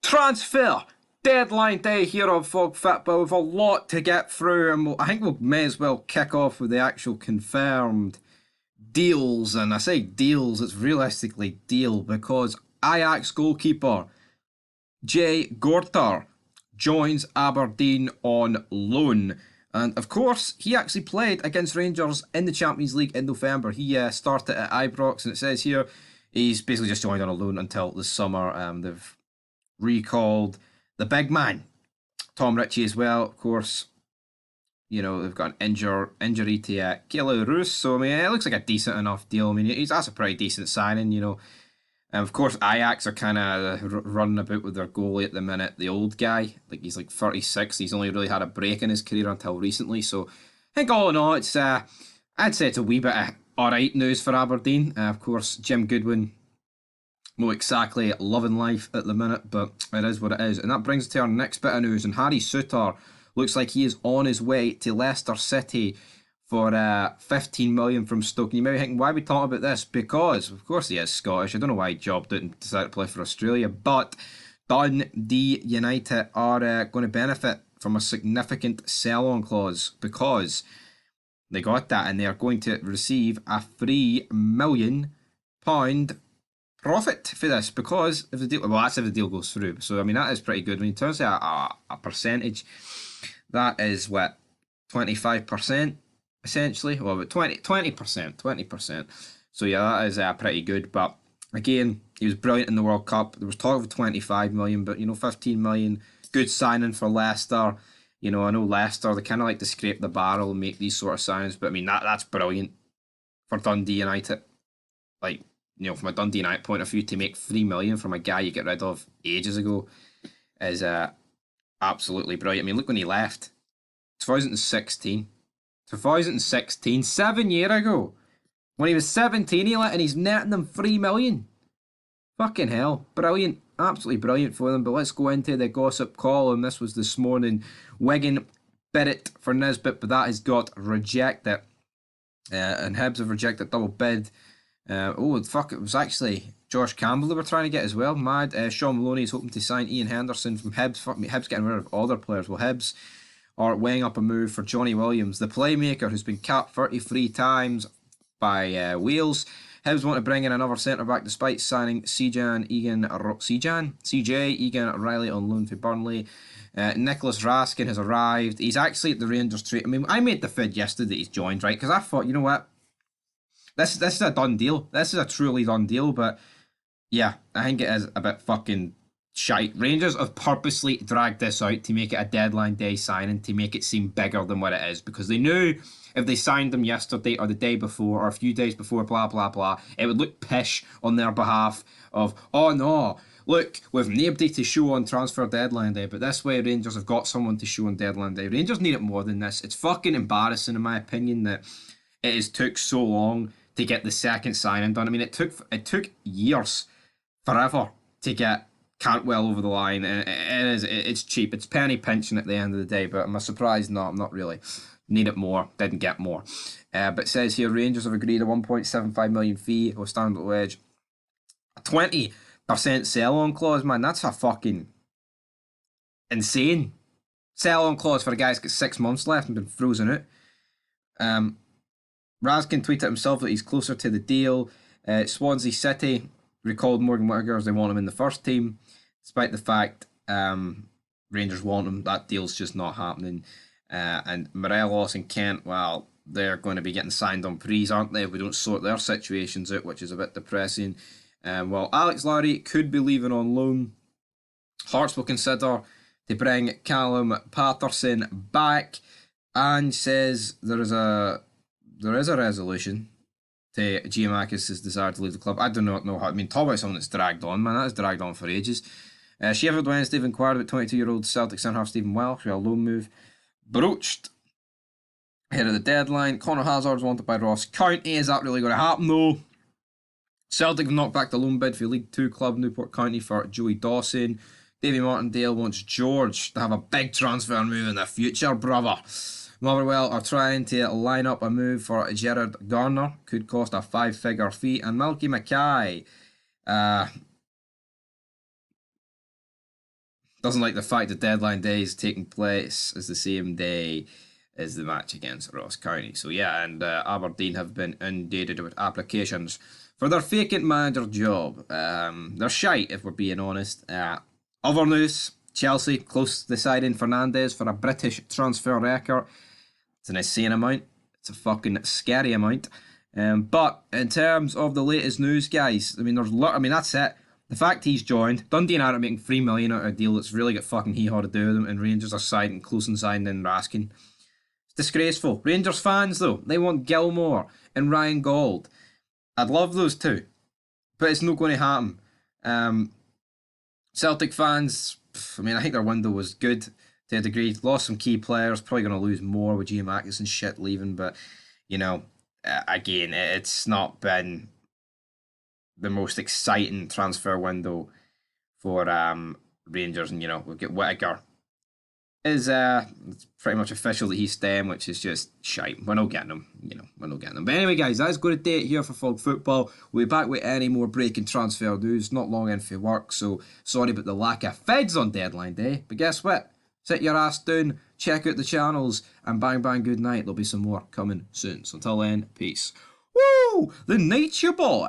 Transfer deadline day here on Fog Football. We've a lot to get through, and I think we may as well kick off with the actual confirmed deals. And I say deals, it's realistically deal because Ajax goalkeeper Gorter joins Aberdeen on loan. And of course, he actually played against Rangers in the Champions League in November. He started at Ibrox, and it says here he's basically just joined on a loan until the summer. They've recalled the big man, Tom Ritchie, as well. Of course, you know, they've got an injury to Kilo Roos. So, I mean, it looks like a decent enough deal. I mean, that's a pretty decent signing, you know. And of course, Ajax are kind of running about with their goalie at the minute. The old guy, like he's like 36. He's only really had a break in his career until recently. So I think all in all, it's I'd say it's a wee bit of alright news for Aberdeen. Of course, Jim Goodwin, not exactly loving life at the minute, but it is what it is. And that brings us to our next bit of news. And Harry Souttar looks like he is on his way to Leicester City for 15 million from Stoke. And you may be thinking, why are we talking about this? Because, of course, he is Scottish. I don't know why he jobbed out and decided to play for Australia. But Dundee United are going to benefit from a significant sell-on clause because they got that and they are going to receive a £3 million profit for this because if the deal, well, that's if the deal goes through. So, I mean, that is pretty good. When you turn to a percentage, that is what, 25%? Essentially, well, about 20%. So yeah, that is pretty good. But again, he was brilliant in the World Cup. There was talk of 25 million, but you know, 15 million, good signing for Leicester. You know, I know Leicester, they kind of like to scrape the barrel and make these sort of signings, but I mean, that's brilliant for Dundee United. Like, you know, from a Dundee United point of view, to make 3 million from a guy you get rid of ages ago is absolutely brilliant. I mean, look when he left, 2016. 7 years ago. When he was 17, he let and he's netting them 3 million. Fucking hell. Brilliant. Absolutely brilliant for them. But let's go into the gossip column. This was this morning. Wigan bid it for Nisbet, but that has got rejected. And Hibs have rejected double bid. It was actually Josh Campbell they were trying to get as well. Mad. Sean Maloney is hoping to sign Ian Henderson from Hibs. Fuck me, Hibs getting rid of all their players. Well, Hibs are weighing up a move for Johnny Williams, the playmaker who's been capped 33 times by Wales. Hibs want to bring in another centre-back despite signing CJ Egan Riley on loan to Burnley. Nicholas Raskin has arrived. He's actually at the Rangers trade. I mean, I made the fid yesterday that he's joined, right? Because I thought, you know what? This is a done deal. This is a truly done deal, but yeah, I think it is a bit fucking shite. Rangers have purposely dragged this out to make it a deadline day signing, to make it seem bigger than what it is, because they knew if they signed them yesterday or the day before or a few days before, blah, blah, blah, it would look pish on their behalf of, oh no, look, we've nobody to show on transfer deadline day, but this way Rangers have got someone to show on deadline day. Rangers need it more than this. It's fucking embarrassing, in my opinion, that it has took so long to get the second signing done. I mean, it took years, forever, to get Cantwell over the line, and it's cheap. It's penny pinching at the end of the day, but am I surprised? No, I'm not really. Need it more, didn't get more. But it says here, Rangers have agreed a 1.75 million fee, will stand at the wedge. A 20% sell-on clause, man, that's a fucking insane sell-on clause for a guy who's got 6 months left and been frozen out. Raskin tweeted himself that he's closer to the deal. Swansea City recalled Morgan Whittaker as they want him in the first team, despite the fact Rangers want him. That deal's just not happening. And Morelos and Kent, well, they're going to be getting signed on freeze, aren't they, if we don't sort their situations out, which is a bit depressing. Well, Alex Larry could be leaving on loan. Hearts will consider to bring Callum Patterson back, and says there is a resolution to Giamakis' desire to leave the club. I do not know how. I mean, talk about someone that's dragged on, man. That has dragged on for ages. Sheffield Wednesday have inquired about 22-year-old Celtic centre-half Stephen Welsh, who a loan move broached ahead of the deadline. Connor Hazard's wanted by Ross County. Is that really going to happen, though? Celtic have knocked back the loan bid for League 2 club Newport County for Joey Dawson. Davy Martindale wants George to have a big transfer move in the future, brother. Motherwell are trying to line up a move for Gerard Garner. Could cost a 5-figure fee. And Malky Mackay Doesn't like the fact that deadline day is taking place as the same day as the match against Ross County. So yeah, and Aberdeen have been inundated with applications for their vacant manager job. They're shite, if we're being honest. Other news, Chelsea close to deciding Fernandes for a British transfer record. It's an insane amount. It's a fucking scary amount. But in terms of the latest news, guys, I mean, that's it. The fact he's joined, Dundee and Ajax making 3 million out of a deal that's really got fucking hee-haw to do with them, and Rangers are siding close and signing Raskin. It's disgraceful. Rangers fans, though, they want Gilmore and Ryan Gold. I'd love those two, but it's not going to happen. Celtic fans, I mean, I think their window was good to a degree. Lost some key players, probably going to lose more with Giamakis and shit leaving, but, you know, again, it's not been the most exciting transfer window for Rangers, and we'll get Whittaker. It's pretty much official that he's staying, which is just shite. We're not getting him, we're not getting him. But anyway, guys, that's going to do it here for Fog Football. We'll be back with any more breaking transfer news, not long in for work, so sorry about the lack of feds on deadline day. But guess what? Sit your ass down, check out the channels, and bang bang good night. There'll be some more coming soon. So until then, peace. Woo! The nature boy!